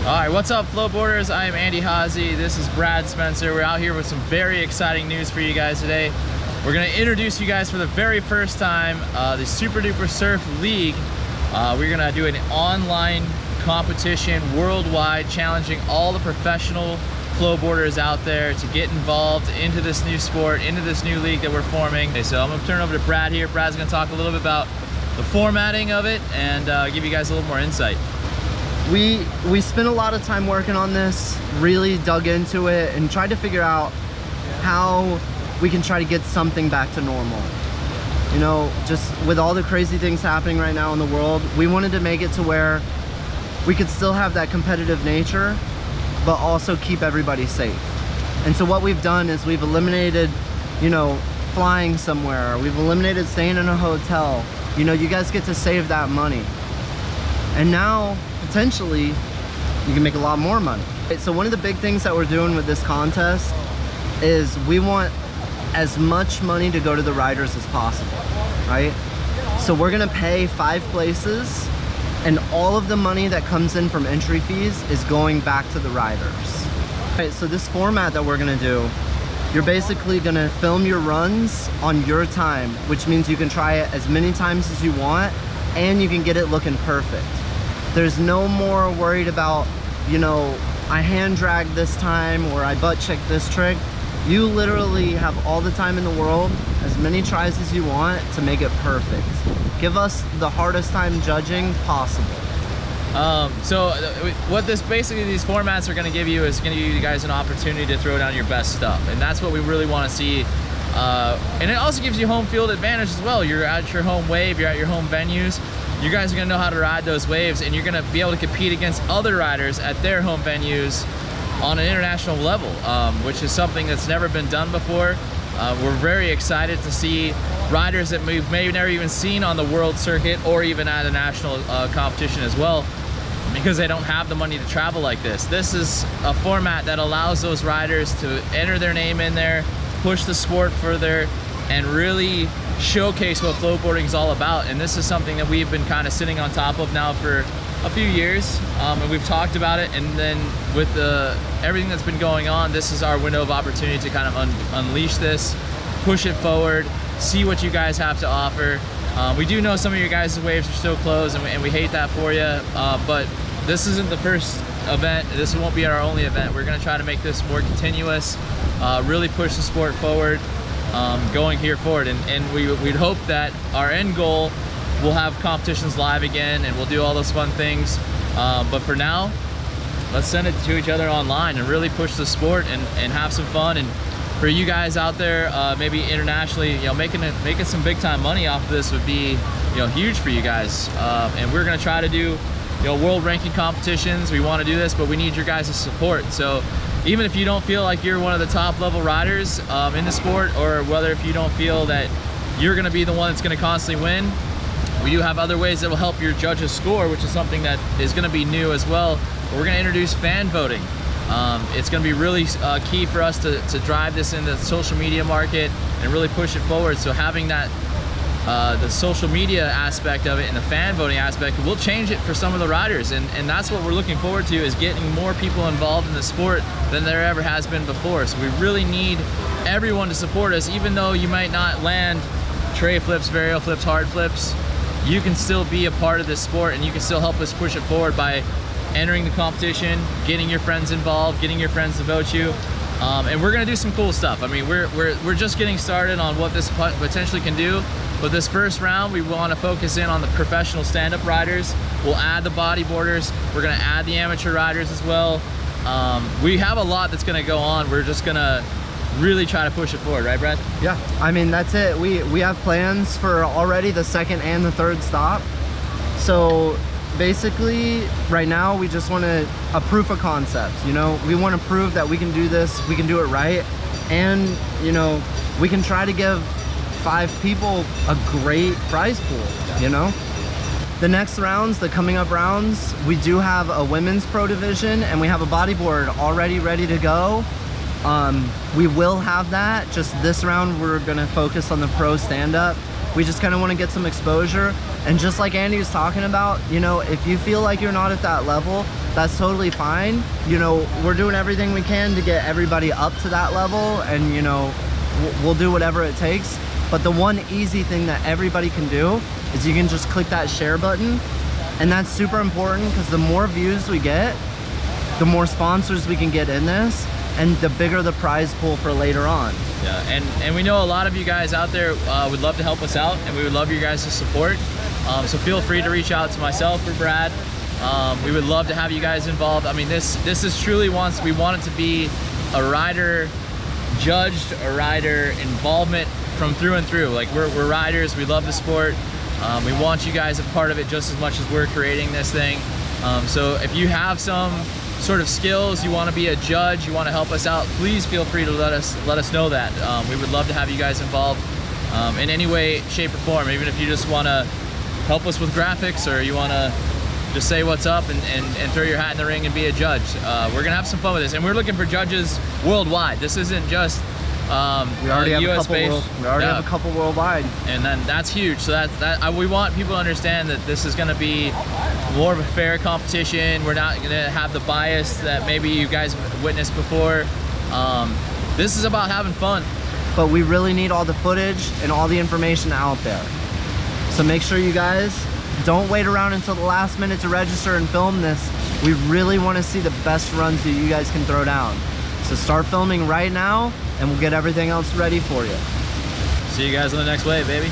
All right, what's up, Flowboarders? I am Andy Haase. This is Brad Spencer. We're out here with some very exciting news for you guys today. We're gonna introduce you guys for the very first time the SuperDuper Surf League. We're gonna do an online competition worldwide, challenging all the professional flowboarders out there to get involved into this new sport, into this new league that we're forming. Okay, so I'm gonna turn it over to Brad here. Brad's gonna talk a little bit about the formatting of it and give you guys a little more insight. We spent a lot of time working on this, really dug into it, and tried to figure out how we can try to get something back to normal. You know, just with all the crazy things happening right now in the world, we wanted to make it to where we could still have that competitive nature, but also keep everybody safe. And so what we've done is we've eliminated, you know, flying somewhere. We've eliminated staying in a hotel. You know, you guys get to save that money. And now, potentially, you can make a lot more money. So one of the big things that we're doing with this contest is we want as much money to go to the riders as possible, right? So we're gonna pay 5 places, and all of the money that comes in from entry fees is going back to the riders. All right, so this format that we're gonna do, you're basically gonna film your runs on your time, which means you can try it as many times as you want, and you can get it looking perfect. There's no more worried about, you know, I hand dragged this time or I butt checked this trick. You literally have all the time in the world, as many tries as you want to make it perfect. Give us the hardest time judging possible. So what these formats are going to give you is going to give you guys an opportunity to throw down your best stuff, and that's what we really want to see. And it also gives you home field advantage as well. You're at your home wave, you're at your home venues. You guys are gonna know how to ride those waves, and you're gonna be able to compete against other riders at their home venues on an international level, which is something that's never been done before. We're very excited to see riders that we've maybe never even seen on the world circuit or even at a national competition as well, because they don't have the money to travel like this. This is a format that allows those riders to enter their name in there, push the sport further, and really showcase what flowboarding is all about. And this is something that we've been kind of sitting on top of now for a few years, and we've talked about it. And then with everything that's been going on, this is our window of opportunity to kind of unleash this, push it forward, see what you guys have to offer. We do know some of your guys' waves are still closed, and we hate that for you, but this isn't the first event. This won't be our only event. We're going to try to make this more continuous, really push the sport forward, going here forward, and we'd hope that our end goal will have competitions live again, and we'll do all those fun things, but for now, let's send it to each other online and really push the sport and have some fun. And for you guys out there, maybe internationally, you know, making some big time money off of this would be, you know, huge for you guys. And we're gonna try to do, you know, world ranking competitions. We want to do this, but we need your guys' support. So even if you don't feel like you're one of the top level riders in the sport, or whether if you don't feel that you're going to be the one that's going to constantly win, we do have other ways that will help your judges score, which is something that is going to be new as well. But we're going to introduce fan voting. It's going to be really key for us to drive this in the social media market and really push it forward. So having that the social media aspect of it and the fan voting aspect will change it for some of the riders, and that's what we're looking forward to, is getting more people involved in the sport than there ever has been before. So we really need everyone to support us. Even though you might not land tray flips, varial flips, hard flips, you can still be a part of this sport, and you can still help us push it forward by entering the competition, getting your friends involved, getting your friends to vote you. And we're gonna do some cool stuff. I mean, we're just getting started on what this potentially can do. But this first round, we want to focus in on the professional stand-up riders. We'll add the bodyboarders. We're going to add the amateur riders as well. We have a lot that's going to go on. We're just going to really try to push it forward, right, Brad? Yeah, I mean, that's it. We have plans for already the 2nd and the 3rd stop. So basically, right now, we just want a proof of concept. You know, we want to prove that we can do this, we can do it right, and, you know, we can try to give 5 people a great prize pool, you know? The next rounds, the coming up rounds, we do have a women's pro division, and we have a bodyboard already ready to go. We will have that. Just this round, we're gonna focus on the pro stand-up. We just kind of want to get some exposure. And just like Andy was talking about, you know, if you feel like you're not at that level, that's totally fine. You know, we're doing everything we can to get everybody up to that level, and you know, we'll do whatever it takes. But the one easy thing that everybody can do is you can just click that share button, and that's super important because the more views we get, the more sponsors we can get in this, and the bigger the prize pool for later on. Yeah, and we know a lot of you guys out there would love to help us out, and we would love your guys' support. So feel free to reach out to myself or Brad. We would love to have you guys involved. I mean, this is truly we want it to be a rider judged, a rider involvement from through and through. Like we're riders, we love the sport. We want you guys a part of it just as much as we're creating this thing. So if you have some sort of skills, you want to be a judge, you want to help us out, please feel free to let us know that. We would love to have you guys involved in any way, shape, or form. Even if you just want to help us with graphics, or you want to just say what's up and throw your hat in the ring and be a judge. We're gonna have some fun with this, and we're looking for judges worldwide. This isn't just we already have US a couple. We already have a couple worldwide, and then that's huge. So we want people to understand that this is going to be more of a fair competition. We're not going to have the bias that maybe you guys have witnessed before. This is about having fun. But we really need all the footage and all the information out there. So make sure you guys don't wait around until the last minute to register and film this. We really want to see the best runs that you guys can throw down. So start filming right now, and we'll get everything else ready for you. See you guys on the next wave, baby.